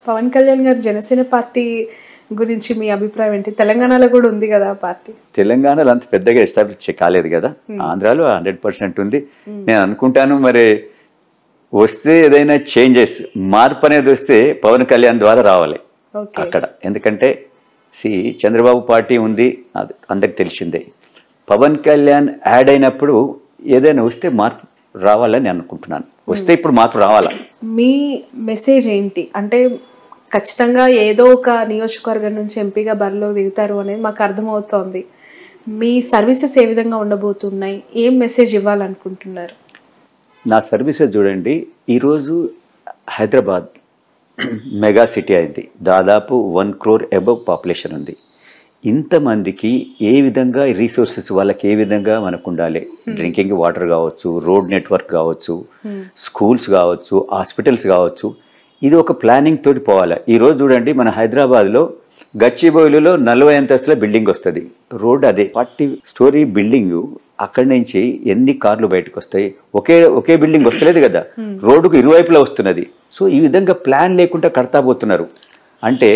పవన్ కళ్యాణ్ గారు జనసేన పార్టీ గురించి మీ అభిప్రాయం ఏంటి? తెలంగాణలో కూడా ఉంది కదా పార్టీ. తెలంగాణలో అంత పెద్దగా ఎస్టాబ్లిష్ కాలేదు కదా, ఆంధ్రాలో 100% ఉంది. నేను అనుకుంటాను మరి వస్తే ఏదైనా చేంజెస్ మార్పు అనేది వస్తే పవన్ కళ్యాణ్ ద్వారా రావాలి అక్కడ. ఎందుకంటే చంద్రబాబు పార్టీ ఉంది, అది అందరికి తెలిసిందే. పవన్ కళ్యాణ్ యాడ్ అయినప్పుడు ఏదైనా వస్తే మార్పు రావాలని అనుకుంటున్నాను. వస్తే ఇప్పుడు మార్పు రావాలా. మీ మెసేజ్ ఏంటి అంటే ఖచ్చితంగా ఏదో ఒక నియోజకవర్గం నుంచి ఎంపీగా బరిలో దిగుతారు అనేది మాకు అర్థమవుతోంది. మీ సర్వీసెస్ ఏ విధంగా ఉండబోతున్నాయి, ఏం మెసేజ్ ఇవ్వాలనుకుంటున్నారు? నా సర్వీసెస్ చూడండి, ఈరోజు హైదరాబాద్ మెగా సిటీ అయింది, దాదాపు 1 crore అబవ్ పాపులేషన్ ఉంది. ఇంతమందికి ఏ విధంగా రీసోర్సెస్ వాళ్ళకి ఏ విధంగా మనకు ఉండాలి, డ్రింకింగ్ వాటర్ కావచ్చు, రోడ్ నెట్వర్క్ కావచ్చు, స్కూల్స్ కావచ్చు, హాస్పిటల్స్ కావచ్చు, ఇది ఒక ప్లానింగ్ తోటి పోవాలి. ఈరోజు చూడండి మన హైదరాబాద్లో గచ్చిబౌలిలో 40 అంతస్తుల బిల్డింగ్ వస్తుంది, రోడ్ అదే 40 story బిల్డింగ్. అక్కడి నుంచి ఎన్ని కార్లు బయటకు వస్తాయి? ఒకే బిల్డింగ్ వస్తలేదు కదా, రోడ్డుకు ఇరువైపులా వస్తున్నది. సో ఈ విధంగా ప్లాన్ లేకుండా కడతా పోతున్నారు. అంటే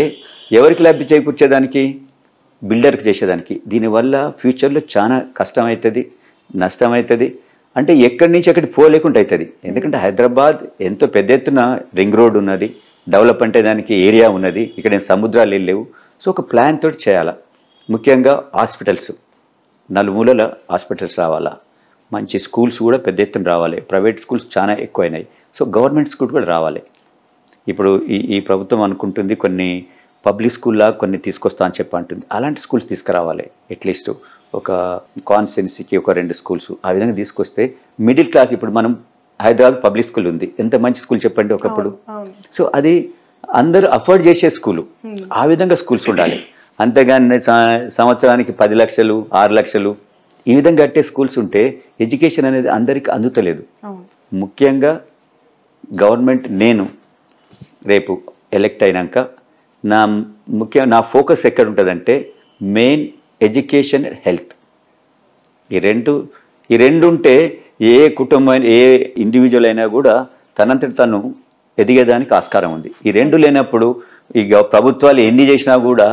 ఎవరికి లబ్ధి చేకూర్చేదానికి? బిల్డర్కి చేసేదానికి. దీనివల్ల ఫ్యూచర్లో చాలా కష్టమవుతుంది, నష్టమవుతుంది. అంటే ఎక్కడి నుంచి అక్కడికి పోలేకుండా అవుతుంది. ఎందుకంటే హైదరాబాద్ ఎంతో పెద్ద ఎత్తున రింగ్ రోడ్ ఉన్నది, డెవలప్ అంటే దానికి ఏరియా ఉన్నది, ఇక్కడ సముద్రాలు లేవు. సో ఒక ప్లాన్ తోటి చేయాలా. ముఖ్యంగా హాస్పిటల్స్, నలుమూలల హాస్పిటల్స్ రావాలా, మంచి స్కూల్స్ కూడా పెద్ద ఎత్తున రావాలి. ప్రైవేట్ స్కూల్స్ చాలా ఎక్కువైనాయి, సో గవర్నమెంట్ స్కూల్ కూడా రావాలి. ఇప్పుడు ఈ ప్రభుత్వం అనుకుంటుంది కొన్ని పబ్లిక్ స్కూల్లా కొన్ని తీసుకొస్తా అని చెప్పి అంటుంది. అలాంటి స్కూల్స్ తీసుకురావాలి. అట్లీస్ట్ ఒక కాన్స్టిట్యున్సీకి ఒక 2 schools ఆ విధంగా తీసుకొస్తే మిడిల్ క్లాస్, ఇప్పుడు మనం హైదరాబాద్ పబ్లిక్ స్కూల్ ఉంది, ఎంత మంచి స్కూల్ చెప్పండి ఒకప్పుడు. సో అది అందరూ అఫోర్డ్ చేసే స్కూలు, ఆ విధంగా స్కూల్స్ ఉండాలి. అంతేగాని సంవత్సరానికి 10 లక్షలు 6 లక్షలు ఈ విధంగా కట్టే స్కూల్స్ ఉంటే ఎడ్యుకేషన్ అనేది అందరికీ అందుతలేదు. ముఖ్యంగా గవర్నమెంట్, నేను రేపు ఎలక్ట్ అయినాక నా ఫోకస్ ఎక్కడ ఉంటుందంటే మెయిన్ ఎడ్యుకేషన్, హెల్త్. ఈ రెండు ఉంటే ఏ కుటుంబం, ఏ ఇండివిజువల్ అయినా కూడా తనంతటి తను ఎదిగేదానికి ఆస్కారం ఉంది. ఈ రెండు లేనప్పుడు ఇక ప్రభుత్వాలు ఎన్ని చేసినా కూడా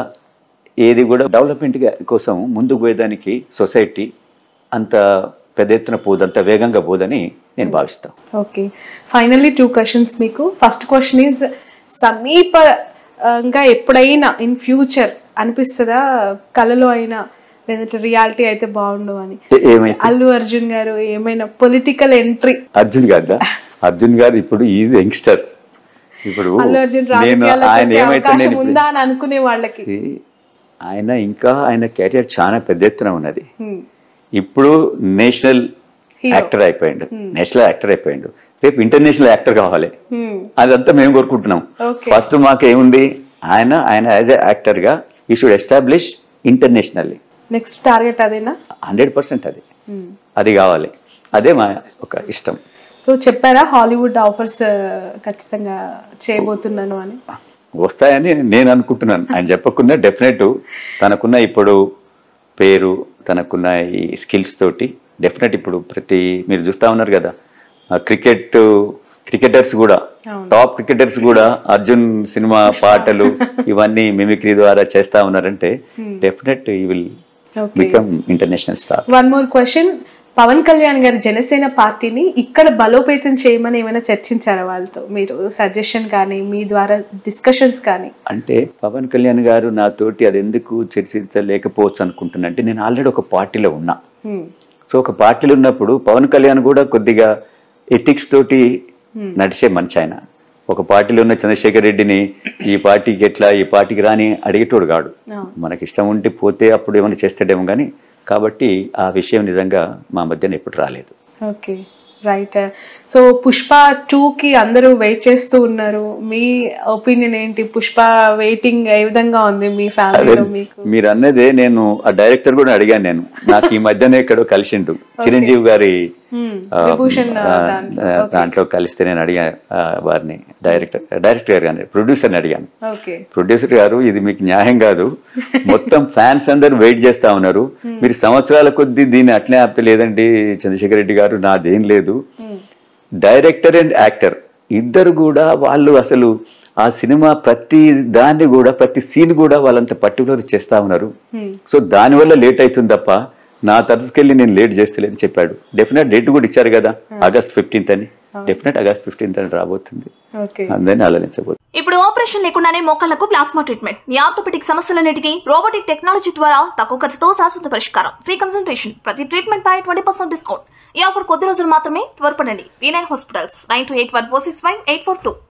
ఏది కూడా డెవలప్మెంట్ కోసం ముందుకు పోయేదానికి సొసైటీ అంత పెద్ద ఎత్తున పోదు, అంత వేగంగా పోదని నేను భావిస్తాను. ఓకే, ఫైనల్లీ 2 questions మీకు. ఫస్ట్ క్వశ్చన్ ఈజ్, సమీపంగా ఎప్పుడైనా ఇన్ ఫ్యూచర్ అనిపిస్తుందా కళలో అయినా లేదంటే రియాలిటీ అయితే బాగుండు అని? అల్లు అర్జున్ గారు ఏమైనా పొలిటికల్ ఎంట్రీ? అర్జున్ గారు ఇప్పుడు ఈజ్ యంగ్స్టర్. ఇప్పుడు అల్లు అర్జున్ రాజకీయాల్లో ఉందా అని అనుకునే వాళ్ళకి ఆయన కెరియర్ చాలా పెద్ద ఎత్తున ఉన్నది. ఇప్పుడు నేషనల్ యాక్టర్ అయిపోయిండు, రేపు ఇంటర్నేషనల్ యాక్టర్ కావాలి. అదంతా మేము కోరుకుంటున్నాం. ఫస్ట్ మాకేముంది, ఆయన యాజ్ ఎ యాక్టర్ గా you should establish internationally. Next target అదేనా? 100% అది కావాలి. అదే మా ఒక ఇష్టం. సో చెప్పారా హాలీవుడ్ ఆఫర్స్ ఖచ్చితంగా చేయబోతున్నాను అని? వస్తాయని నేను అనుకుంటున్నాను. ఆయన చెప్పకుండా డెఫినెట్ తనకున్న ఇప్పుడు పేరు, తనకున్న ఈ స్కిల్స్ తోటి డెఫినెట్ ఇప్పుడు మీరు చూస్తూ ఉన్నారు కదా, క్రికెటర్స్ కూడా, టాప్ క్రికెటర్స్ కూడా అర్జున్ సినిమా పాటలు ఇవన్నీ మిమిక్రీ ద్వారా చేస్తా ఉన్నారంటే డెఫినెట్ ఈ will become international star. One more question, Pawan Kalyan గారు జనసేన పార్టీని ఇక్కడ బలోపేతం చేయమని ఏమైనా చర్చించారా వాళ్ళతో? మీరు సజెషన్ కానీ మీ ద్వారా డిస్కషన్స్ కానీ? అంటే పవన్ కళ్యాణ్ గారు నాతోటి అది ఎందుకు చర్చించలేకపోవచ్చు అనుకుంటున్నా అంటే, నేను ఆల్రెడీ ఒక పార్టీలో ఉన్నా. సో ఒక పార్టీలో ఉన్నప్పుడు పవన్ కళ్యాణ్ కూడా కొద్దిగా ఎథిక్స్ తోటి నడిచే మనిషి. ఆయన ఒక పార్టీలో ఉన్న చంద్రశేఖర్ రెడ్డిని ఈ పార్టీకి ఎట్లా, ఈ పార్టీకి రాని అడిగేటోడు కాడు. మనకి ఇష్టం ఉంటే పోతే అప్పుడు ఏమైనా చేస్తాడేమో కానీ, కాబట్టి ఆ విషయం నిజంగా మా మధ్యన ఎప్పుడు రాలేదు. Okay, right. సో పుష్ప 2కి అందరూ వెయిట్ చేస్తూ ఉన్నారు. మీ ఒపీనియన్ ఏంటి? పుష్ప వెయిటింగ్ ఏ విధంగా ఉంది మీ ఫ్యామిలీలో? మీకు మీరు అన్నదే, నేను ఆ డైరెక్టర్ కూడా అడిగాను. నేను నాకు ఈ మధ్యనే ఎక్కడో కలిసిండు, చిరంజీవి గారి దాంట్లో కలిస్తే నేను అడిగాను వారిని, డైరెక్టర్ గారు కానీ ప్రొడ్యూసర్ని అడిగాను. ప్రొడ్యూసర్ గారు, ఇది మీకు న్యాయం కాదు, మొత్తం ఫ్యాన్స్ అందరూ వెయిట్ చేస్తా ఉన్నారు, మీరు సంవత్సరాల కొద్దీ దీన్ని అట్లే ఆపలేదండి చంద్రశేఖర్ రెడ్డి గారు, నాదేం లేదు. డైరెక్టర్ అండ్ యాక్టర్ ఇద్దరు కూడా వాళ్ళు అసలు ఆ సినిమా ప్రతి దాన్ని కూడా ప్రతి సీన్ కూడా వాళ్ళంత పర్టికులర్ చేస్తా ఉన్నారు. సో దానివల్ల లేట్ అవుతుంది తప్ప నా తరఫుకెళ్ళి నేను లేట్ చేస్తలేని చెప్పాడు. డెఫినెట్ డేట్ కూడా ఇచ్చారు కదా, August 15th అని. డెఫినెట్ August 15th అని రాబోతుంది, అందరినీ ఆలోచించబోతుంది. ఇప్పుడు ఆపరేషన్ లేకుండానే మోకాళ్లకు ప్లాస్మా ట్రీట్మెంట్, మీ ఆర్థోపెడిక్ సమస్యలన్నిటికీ రోబోటిక్ టెక్నాలజీ ద్వారా తక్కువ ఖర్చుతో శాశ్వత పరిష్కారం, ఫ్రీ కన్సల్టేషన్, ప్రతి ట్రీట్మెంట్ పై 20% డిస్కౌంట్. ఈ ఆఫర్ కొద్ది రోజులు మాత్రమే, త్వరపడండి. V9 hospitals 9281465842.